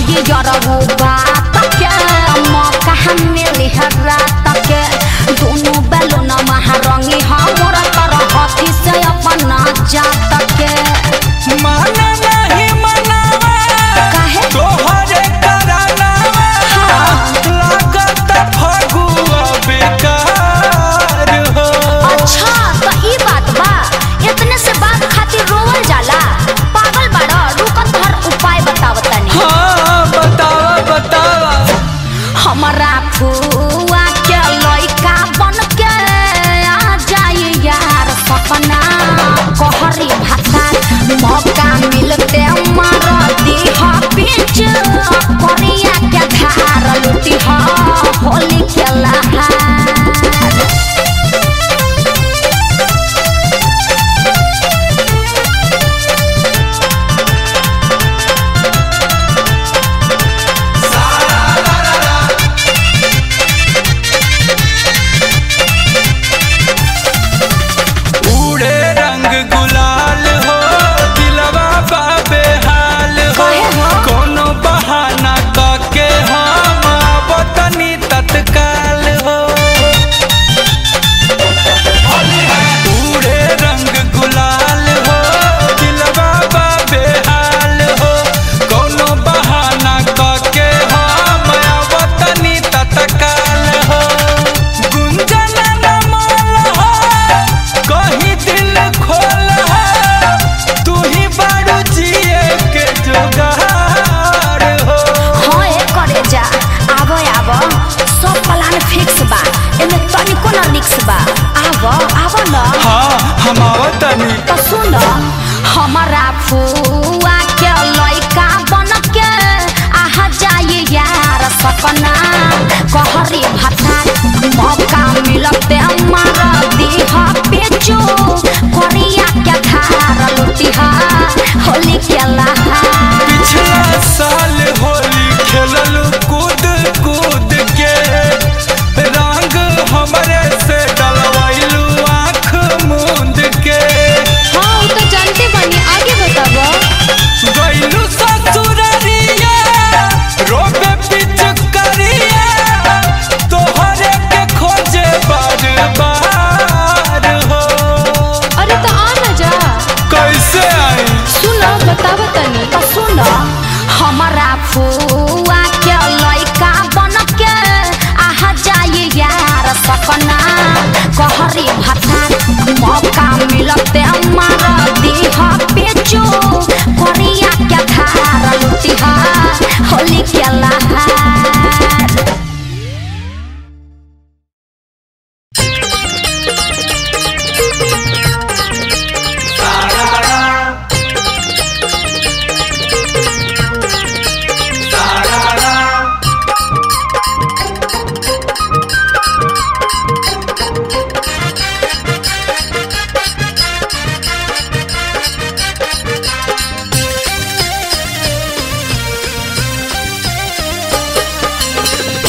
कही जरबू बात के मौका मिली है रात के दोनों बैलून महारंगी हमर तरह हाथी से अपना जात के माना नहीं मनावा काहे तोहरे करानावा लागत फगुआ बेकार हो। अच्छा तो ई बात बा इतने से बात खातिर रोवल जाला पागल बाड़ा रुकत हर उपाय बतावतनी। हाँ बतावा बतावा। हमारा फुआ के लइका बन के आ जाए यार सपना कहरी भाषा मौका मिलते मारती हा बीच करिया के धार लुटी हा होली खेला तो सुन हमारा फुआ के लइका बन के आ जाए यार सपना कहरी भाषा मौका मिलते मारती हा बेचो करिया के धार लुटी हा होली खेला। पिछला साल होली खेलल कूद कूद के रंग हमरे से डलवाइलू आँख मूंद के। हाँ तो जानते बनी आगे बताबो। गइलू ससुररिया रोबे पिचकारिया तोहरे के खोजे बार बार हो। अरे तो आ ना जा। कैसे आई सुनो बताबो तनी। तो सुनो हमारा फुआ के लइका बन के आ जाए यार सपना कहरी भाषा मौका मिलते मारती हा बेचो करिया के धार लुटी हा होली खेला।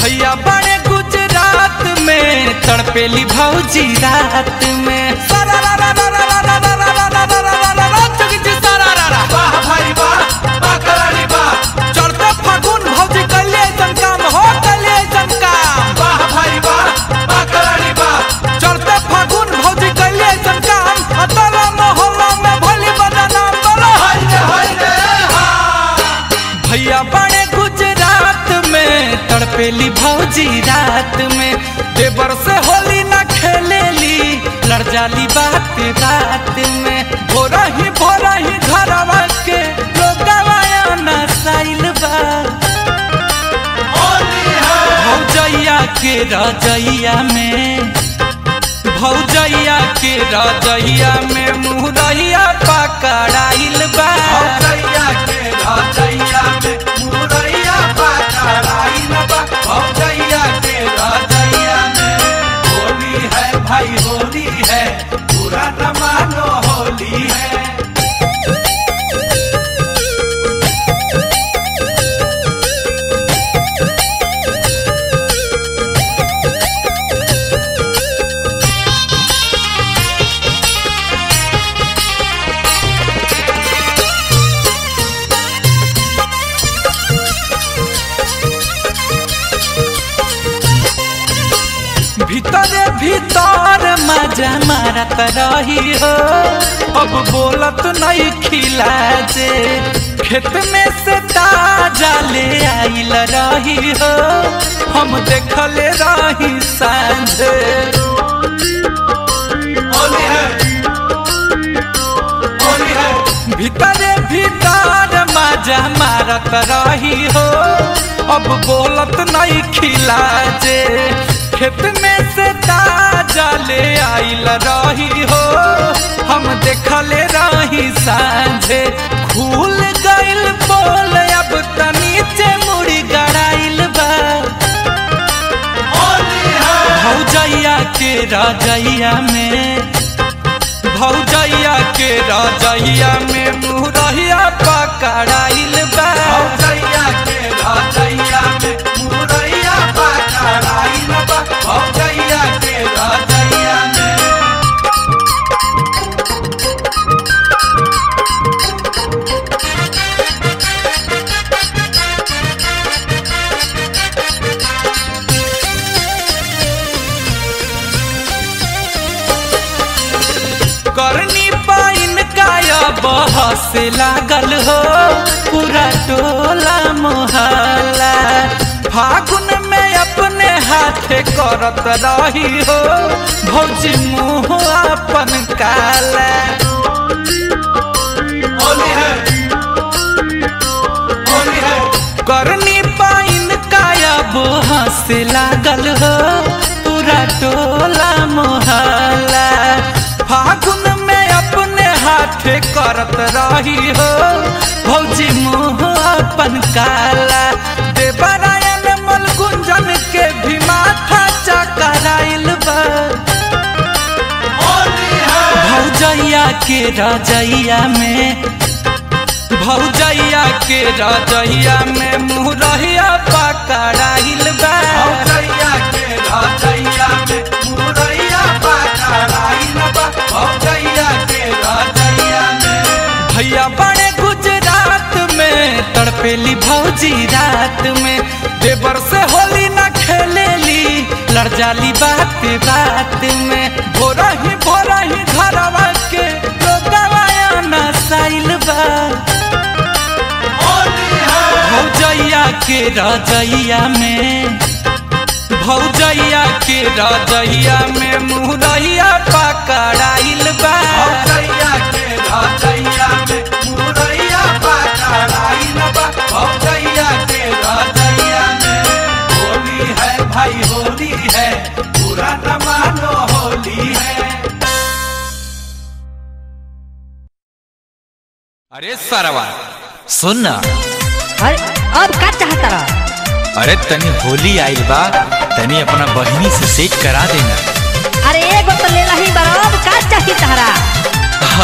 भैया बड़े गुजरात में तड़पेली भौजी रात में। चढ़ते फागुन भौजी कले काम हो कले काम। चढ़ते फागुन भौजी कले काम तोला मोहल्ला में भोली बदनाम बोलो भैया बड़े गुजरात में तड़पेली भौजी रात में। देवर से होली न खेलेली लड़ जाली बात रात में। भोरा ही घरवा के लोगवाया न साइल बा भौजैया के रजैया में। भौजैया के रजैया में मुरैया पकड़ाइल बा। भौजैया के रजैया में मुरैया पकड़ाइल बा। भौजैया के रजैया में होली है भाई होली है पूरा न मानो होली है। भीतर मजा मारत रही हो, अब बोलत नहीं खिला जे खेत में से ताजा ले आइल रही हो, हम देखले रही सांझे। भीतरे भीतर मजा मारत रही हो, अब बोलत नहीं खिला जे खेत में से ताजा ले आइल रही हो, हम देखले रही सांझे। खुल गइल बोल अब त नीचे मुड़ी गड़ाइल बा, भौजैया के रजैया में, भौजैया के रजैया में मुरैया पकड़ाइल बा, भौजैया के रजैया में मुरैया पकड़ाइल बा, भौजैया के रजैया में। करनी पाइन काया बहस लागल हो पूरा टोला मोहल्ला, फागुन में अपने हाथे करत रही हो भौजी मुँह अपन काला। करनी पाइन काया बहस लागल हो पूरा टोला मोहल्ला, फागुन में अपने हाथे करत रही हो भौजी मुँह अपन काला। देवरायन मलगुंजन के भी माथा चकराइल बा, भौजैया के रजैया में, भौजैया के रजैया में मुरैया पकड़ाइल बा, भौजैया के रजैया में मुरैया पकड़ाइल बा, भौजैया के रजैया में। भैया बड़े गुजरात में तड़पेली भौजी रात में, देवर से होली न खेलेली लड़ जाली बात बात में, भोरा ही घरवा के लोगवाया नसाइल बा, भौजैया के रजैया में, भौजैया के रजैया में मुरैया पकड़ाइल बा, भौजैया के रजैया में मुरैया पकड़ाइल बा, भौजैया के रजैया में। होली है भाई होली है, पूरा न मानो होली है। अरे सरवा सुन ना, अरे अब का चाहता रहा? अरे तनी होली आइल बा, तनी अपना बहिनी से सेट करा देना। अरे एगो तो ले रही बार, अब का चाहिए तहरा?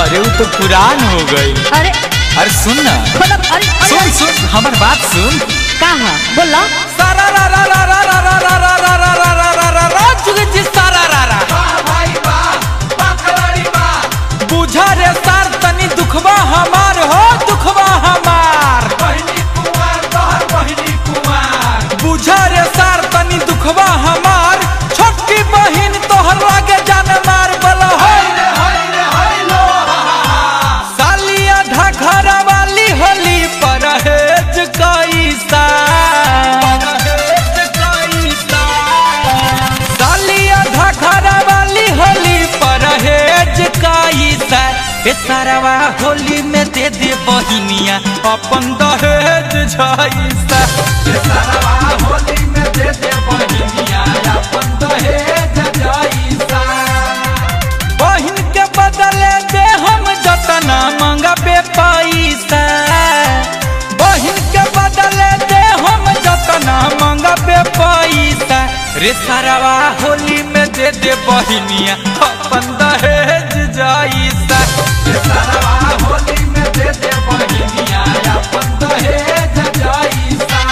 अरे वो तो पुरान हो गई। अरे सुन ना, अरे सुन हमार बात सुन। का है बोला? सारा रा रा रा रा रा रा रा रा रा रा रा रा रा रा रा जुगी सारा रा रा भाई बा खिलाड़ी बा, बुझा रे सार तनी दुखवा हमार हो, दुखवा हमार बहिनी कुमार तोहर बहिनी कुमार, बुझा रे सार तनी दुखवा हमार, छोटकी बहिन तोहर लागे जान मार बला हो लो सालिया ढाघर वाली होली परहेज कैसा, सालिया ढाघर वाली होली परहेज कैसा, ए सारवा होली में दे दे बहिनिया अपन दहेज झैसा, ए सारवा होली में दे दे बहिनिया अपन दहेज झैसा। बहिन के बदले दे हम जतना मंगबे पैसा, बहिन के बदले दे हम जतना मंगबे पैसा, रे सारवा होली में दे दे बहिनिया अपन दहेज जैसा, रे सारवा होली में दे दे बहिनिया अपन दहेज जैसा।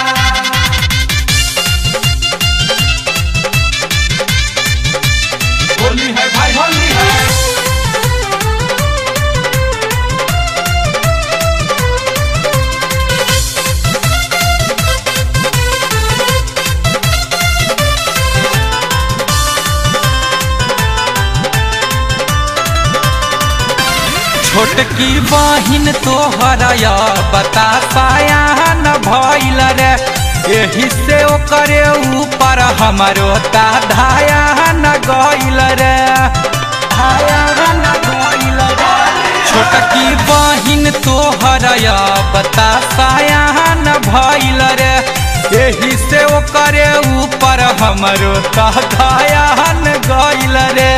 होली है भाई होली है, छोटकी बहिन तोहरा बता पाया न भइल रे, यही से ओकरे ऊपर हमारो धाया न गइल रे, धाया न गइल रे। छोटकी बहिन तोहरा बता पाया न भइल रे, यही से ओकरे ऊपर हमारो धाया न गइल रे।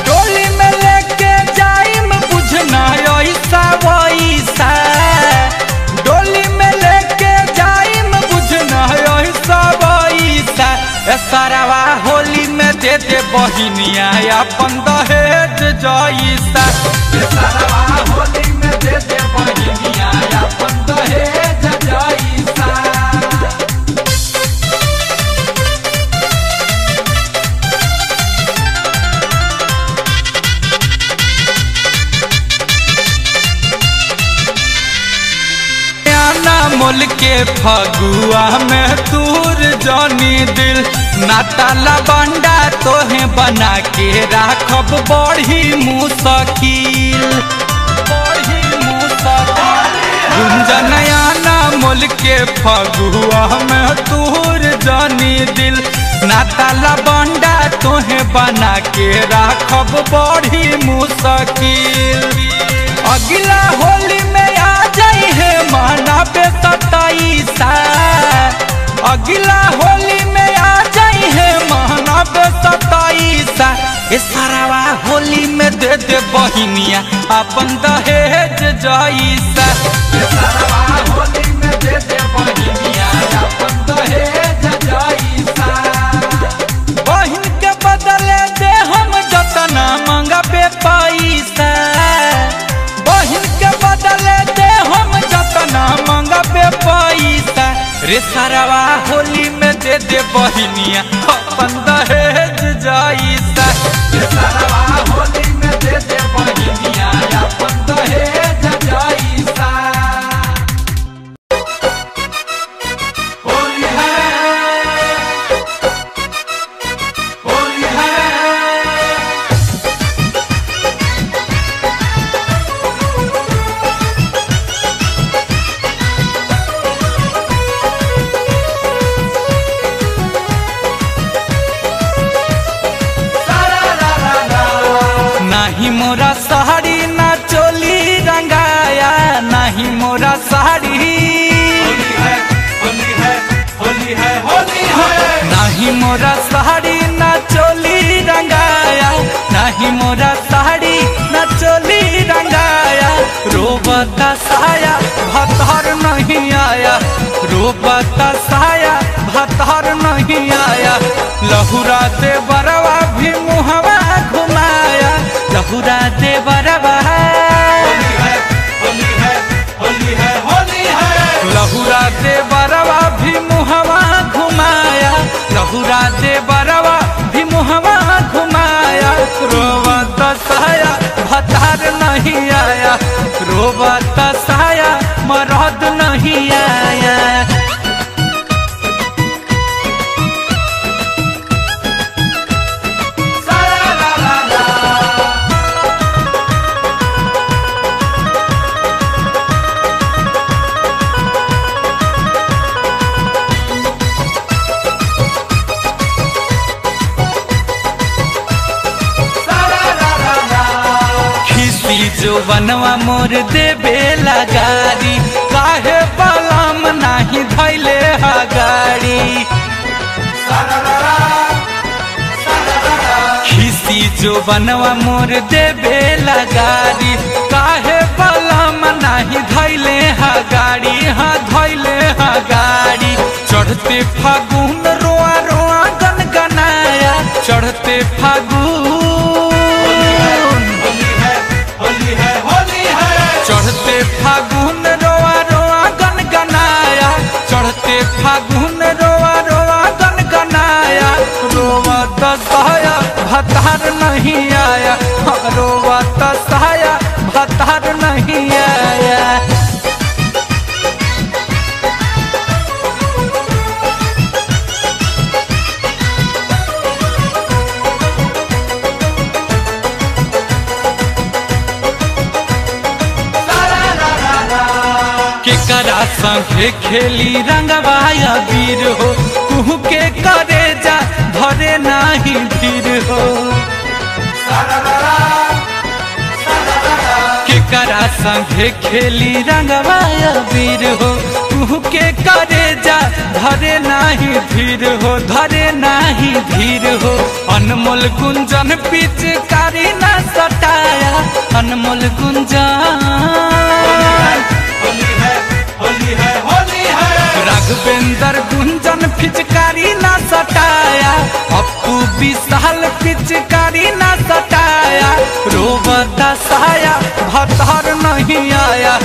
डोली में लेके जाइम बुझना ऐसा वैसा, डोली में लेके जाइम बुझना ऐसा वैसा। सारावा होली में दे दे बहिनिया अपन दहेज जैसा, सारावा होली में दे दे बहिनिया अपन दहेज जैसा। मोल के फगुआ में दूर जानी दिल, नाताला बंडा तोहे बना के राखब बड़ी मुश्किल, बड़ी मुश्किल। गुंजनयाना मोल के फगुआ में दूर जानी दिल, नाताला बंडा तोहे बना के राखब बड़ी मुश्किल। अगला होली में आ जाई है माना पे 27, अगला होली में आ जाई है माना पे 27। सारावा होली में दे दे बहिनिया अपन दहेज जैसा, सारावा होली में दे दे बहिनिया अपन दहेज जैसा। बहिन के बदले दे हम जतना मंगबे पैसा, बहिन के बदले दे हम जतना मंगबे पैसा। रे सारावा होली में दे दे बहिनिया अपन दहेज जैसा, रे सारावा होली में दे दे बहिनिया अपन दहेज जैसा। होली है, होली है। नाही मोरा साड़ी ना चोली रंगाया, नहीं मोरा साड़ी, होली है, होली है, होली है, होली है। नहीं मोरा साड़ी ना चोली रंगाया, नहीं मोरा साड़ी ना चोली रंगाया। रोबता साया भतर नहीं आया, रोबता साया भतर नहीं आया। लहुरा दे बरवा भी मुहवा घुमाया, लहुरा दे बरवा, होली है, होली है, होली है, होली है। लहुरा दे बरवा भी मुहवा घुमाया, लहुरा दे बरवा भी मुहवा घुमाया। रोबत साया भतार नहीं आया, रोबत साया मरद नहीं आया। जो बनवा मोर देबे लगारी, काहे बलम नहीं धैले हगारी। खिसी जो बनवा मोर देबे लगारी, काहे बलम नहीं धैले हगारी, हाँ धैले हगारी। चढ़ते फागुन रोआ रोआ गनगनाया, चढ़ते फागुन, चढ़ते फागुन रोआ रोआ गनगनाया, चढ़ते फागुन रोआ रोआ गनगनाया। रोआ दसाया भतार नहीं आया, रोआ दसाया भतार नहीं आया। संगे खेली रंगवाया वीर हो, कुहू के करे जा धरे नाही धीर हो। केकरा संगे खेली रंगवाया वीर हो, कुहू के करे जा धरे नाही धीर हो, धरे नाही धीर हो। अनमोल गुंजन पिचकारी ना सटाया, अनमोल गुंजन राघवेंद्र गुंजन पिचकारी ना सटाया, अपू विशाल पिचकारी ना सटाया। रोबता साया भतार नहीं आया,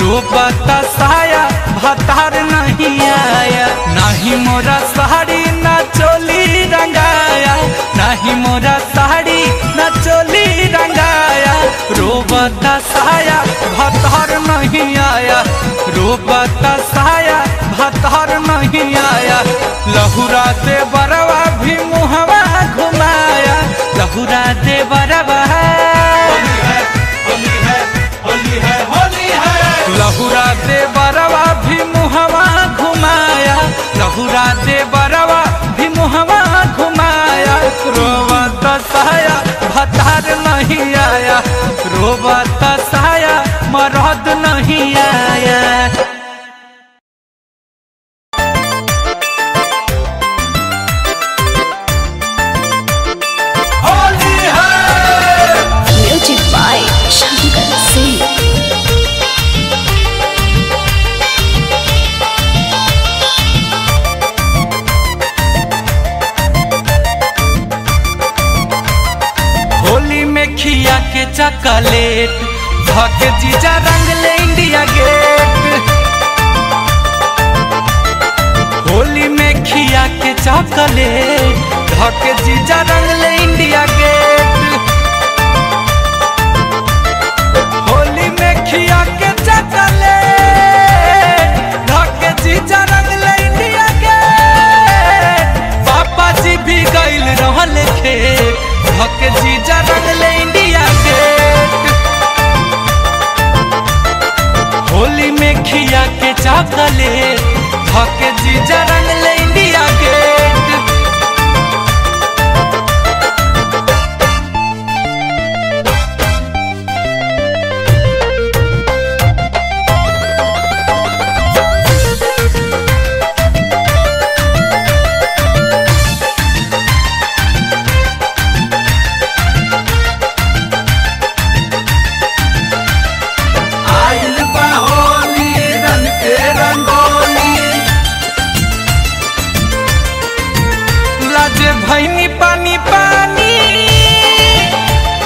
रोबता साया भतार नहीं आया। नहीं मोरा साड़ी ना चोली रंगाया, नहीं मोरा साड़ी ना चोली रंगाया। रोबता साया भतार नहीं आया, रोबता साया भतार नहीं आया। लहुरा दे बरवा भी मुहवा घुमाया, लहुरा दे बरवा लहुरा दे बरवा भी मुहवा घुमाया, लहुरा दे बरवा भी मुहवा घुमाया। रोबत साया भतार नहीं आया, रोबत साया मरद नहीं आया। खिया के चॉकलेट धके जीजा रंग ले इंडिया गेट, होली में खिया के चॉकलेट धके जीजा रंग ले इंडिया गेट। होली में खिया के चॉकलेट धके जीजा रंग ले इंडिया गेट। पापा जी भी गइल रहल खेत धके जीजा रंग ले इंडिया गेट। होली में खिया के चॉकलेट धके जीजा रंग ले इंडिया गेट। भैनी पानी पानी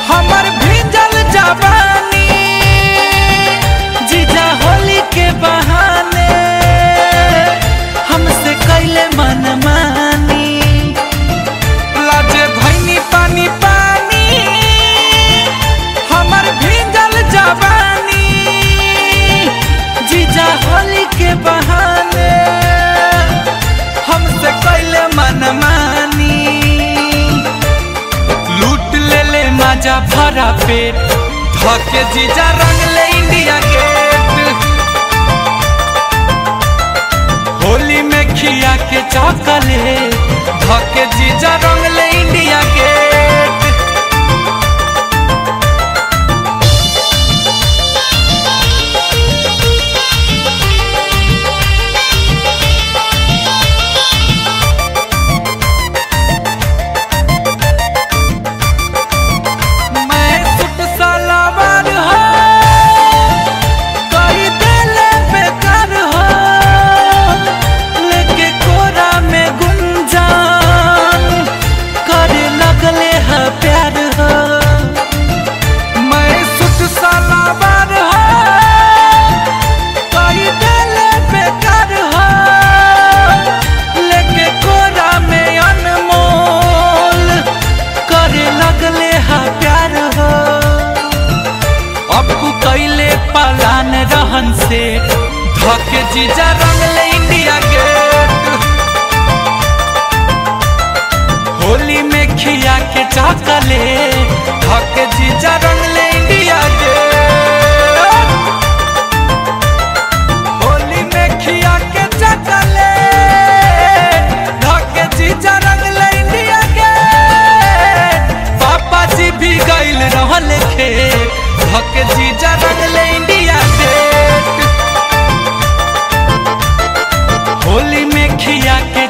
हमर भीजल जवानी, जीजा होली के बहाने हमसे कैले मनमानी। लाजे भैनी पानी पानी हमर भीजल जवानी, जीजा होली के बहाने हमसे कैले मनमानी। माजा भरा पेट धके जीजा रंग ले इंडिया गेट। होली में खिया के चॉकलेट धके जीजा रंग ले इंडिया गेट।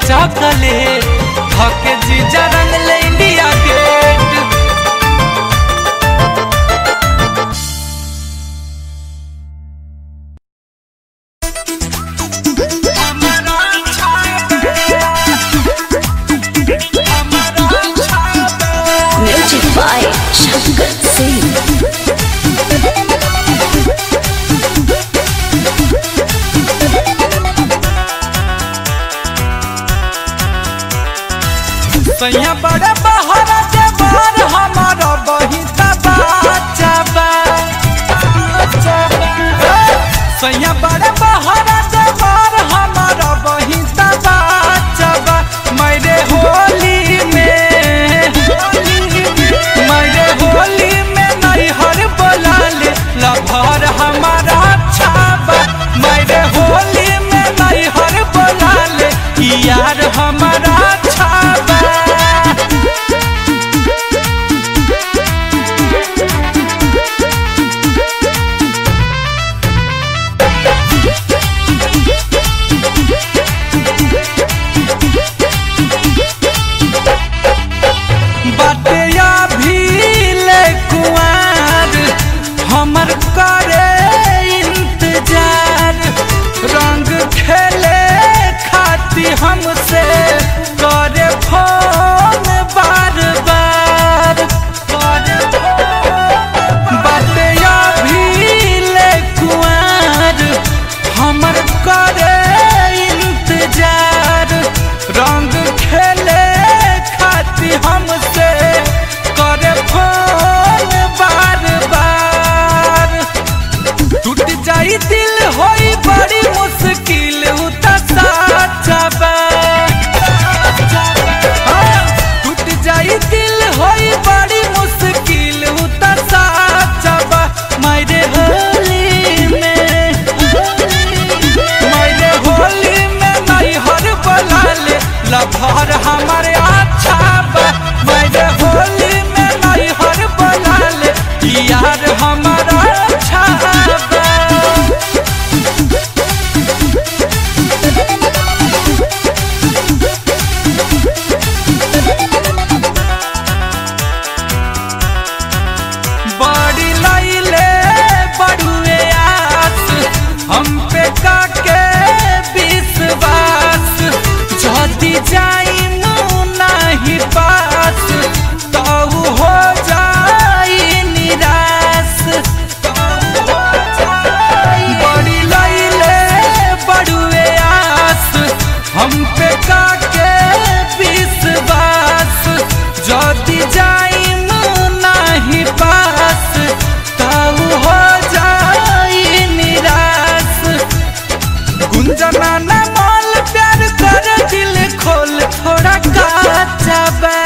चॉकलेट धके जीजा रंग ले India Gate. Music by Shankar Singh। सैया बड़े बहरा देवर हमारा बहिता बाचबा। सैया बड़े बहरा देवर हमारा बहिता बाचबा। मेरे होली में नैहर बोला ले लभर हमारा छाबा। मेरे होली में नैहर बोला ले यार हमारा छाबा। बटिया भी ले कुआर हमर करे इंतजार। रंग खेले खाती हमसे करे फोन बार बार। बटिया भी ले कुआर हमर करे इंतजार। रंग खेले खाती हमसे करे फोन बार बार। टूट जाई दिल होई बड़ी मुश्किल उता साचबा। टूट जाई दिल होई बड़ी मुश्किल उता साचबा। मेरे होली में नैहर बोला ले लभर हमारे अच्छा बा। मेरे होली में नैहर बोला ले यार हमारा अच्छा बा। बड़ी लैले बड़ुए आस हम पे काके विश्वास। जदी जाई नहीं पास तो हो जाई निराश। बड़ी लैले बड़ुए आस हम पे काके विश्वास। जदी जाई नहीं पास तो हो जाई निराश। गुंजना न माल प्यार कर दिल खोल थोड़ा काचबा।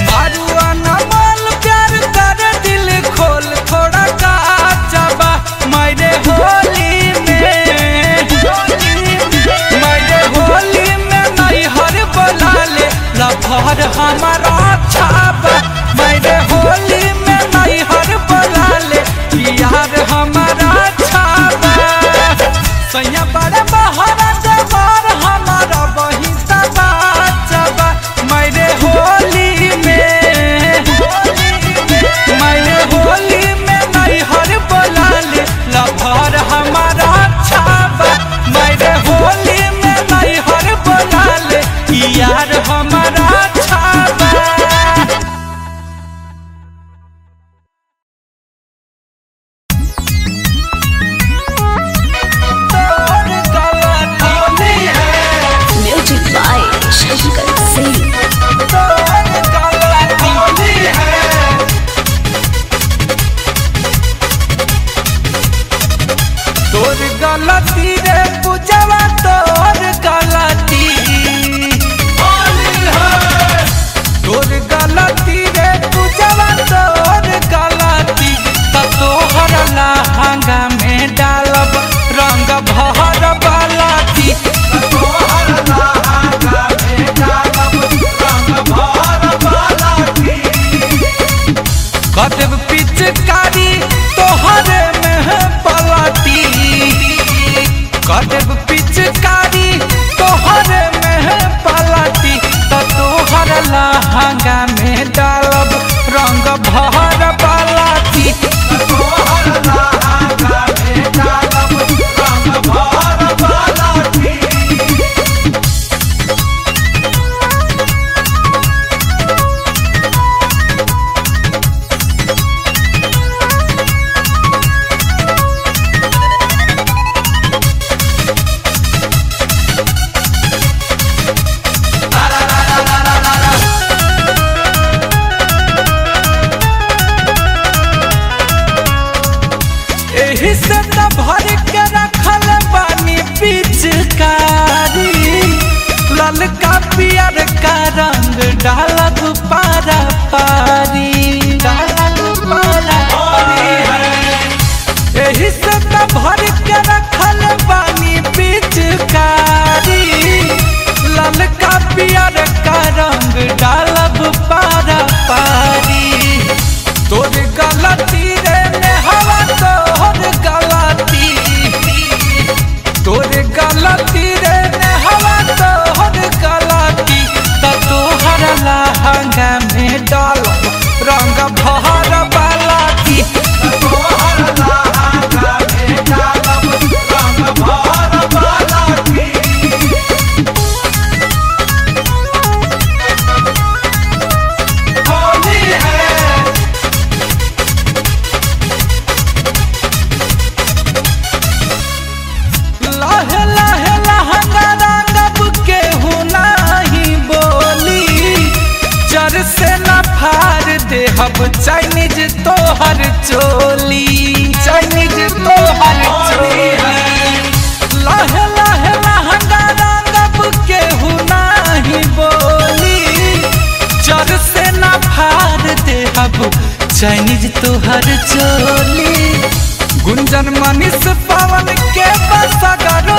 मारुआ न माल प्यार कर दिल खोल थोड़ा काचबा। मेरे होली में नैहर बोला ले लभर हमारा छाबा। मेरे होली में नैहर बोला ले यार हमारा छाबा। सैया बड़े बहरा देवर हमारा बहिता बाचबा। मेरे होली में नैहर बोला ले लभर हमारा छाबा। मेरे होली में नैहर बोला ले यार हमारा छाबा। तोर गला धदेव पिचकारी तोहरे में पलटी तो तोहर लहंगा में डालब रंग भर पलटी तोहर लहंगा में डालब रंग भर पलटी। एही से न भर के रखल बानी पिचकारी ललका पियर का रंग डालब पारा पारी डालब पारा पारी। एही से न भर के रखल बानी पिचकारी ललका पियर का रंग डालब पारा पारी। तोर गलती रे ने हवा तोर गलती तोर गलती रे ने हवा तोर गलती त तोहर लहंगा में डाल रंग भर पलटी तोहर लहंगा में डालब रंग भर पलटी। होली है लहे लहे लहंगा रंगब केहू नाही बोली जर से न फार देहब चाइनीज तोहर चोली चाइनीज तोहर चोली। लहे लहे लहंगा रंगब केहू नाही बोली जर से न फार देहब चाइनीज तोहर चोली। गुंजन मनीष पवन के बसगरो